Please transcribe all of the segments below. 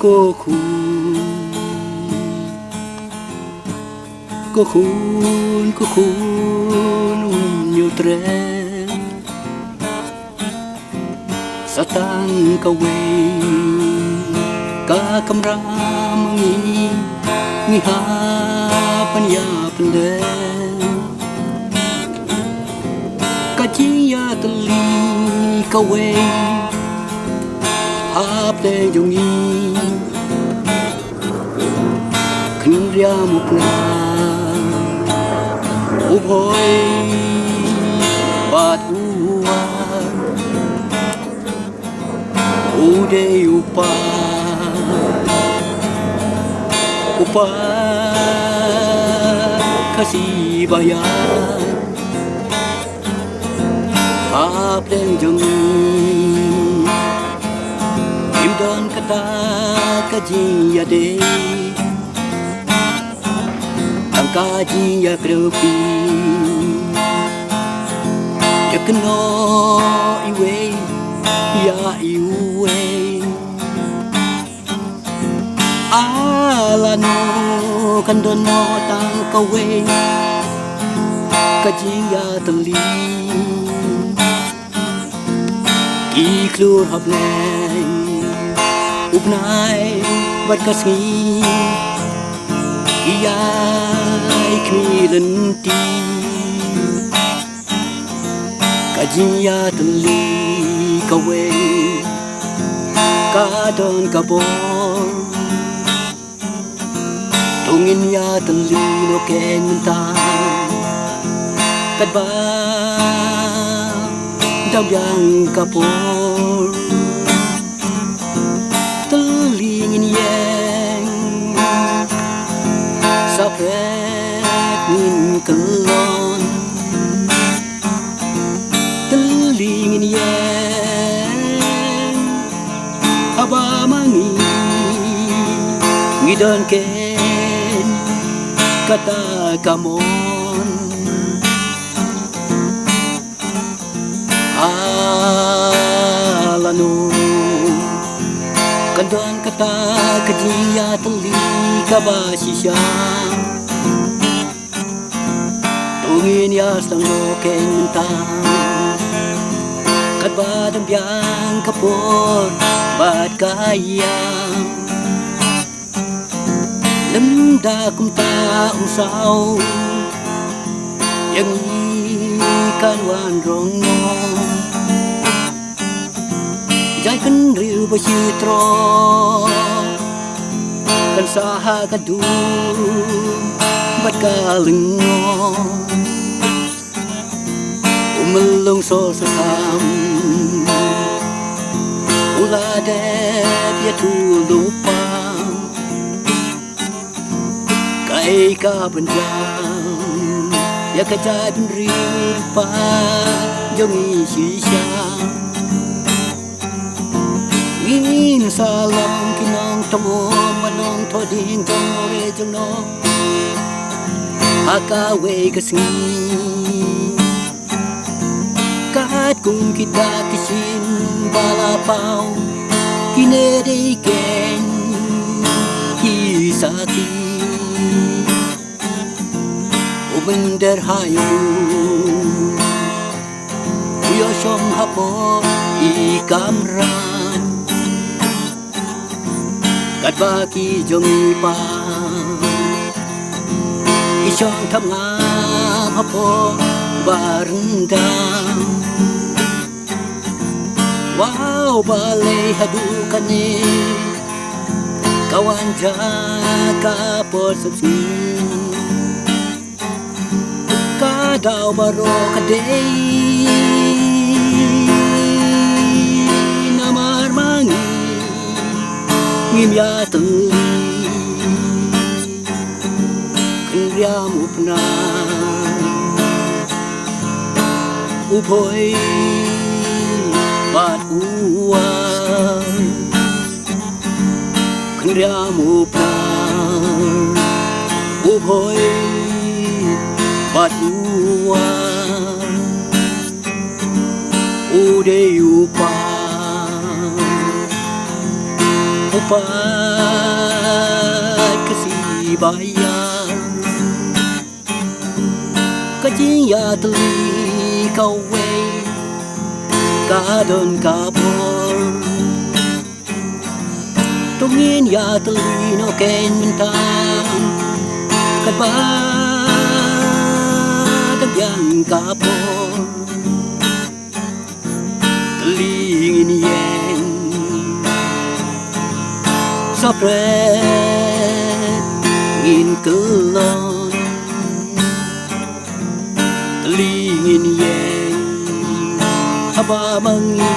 Koku nhiều tre Satang kawe ka kamra mangi ngiha panya pende kajiya teli kawe hap de jungi khnria mukna ubhoi bat uwar ude upa kasih bayar hap de jungi imdan kata kajiya de kaji ya krepi jakno iwe ya iwe alano kandono tang kawe kaji ya teli iklur habnai upnai berkasih Iyai kmirenti Kajiya teli kawe Kadon kabor Tungin ya teli no ken mentang Kadba Dabyang kapor Telingin yang Sapret min kelon Telingin yang Aba mangi Ngidon ken Kata kamon Alano Kandon kata kajiya teli kabasisya Tungin ya sedang loken mentang Kadbadang biang kapor Bad kayang Lemda kumta usau Yang ikan wan rongong Jai kan riu bersitro Kan saha kadu Bat kalengo Umelung so sesam Ula dep ya tu lupa Kai ka benjang Ya kajai penripa Jongi sisya Ngin salam kinong tomo manong toding jong re jong no Akawe kasngi Kat kung kita kisin balapau Kinediken hisaki Umender hayu Uyo syong hapo ikamran Kadbaki jongi pa Isyong tamngam hapo barendang Wow balay hadukane Kawan jaga posapsi Kadaw baro kadey Namar mangi Ngimya teli Kenria mupna Upoi Bat uwar Kenria mupna Upoi Bat uwar Ude upa upat kasih bayar kajing ya teli kau wei kadon kapor tungin ya teli no ken mentang kadang yang kapor telingin yen sapret ngin kelon telingin yen haba mangi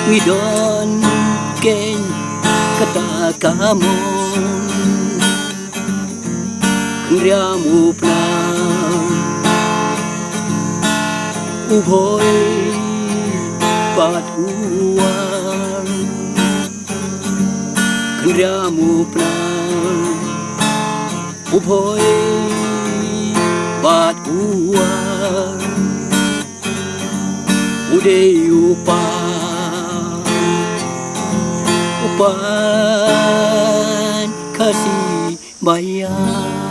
ngidon ken kata kamon kriamu plan uboy pat uwan kriamu plan uboy pat uwan uday upan kasih bayar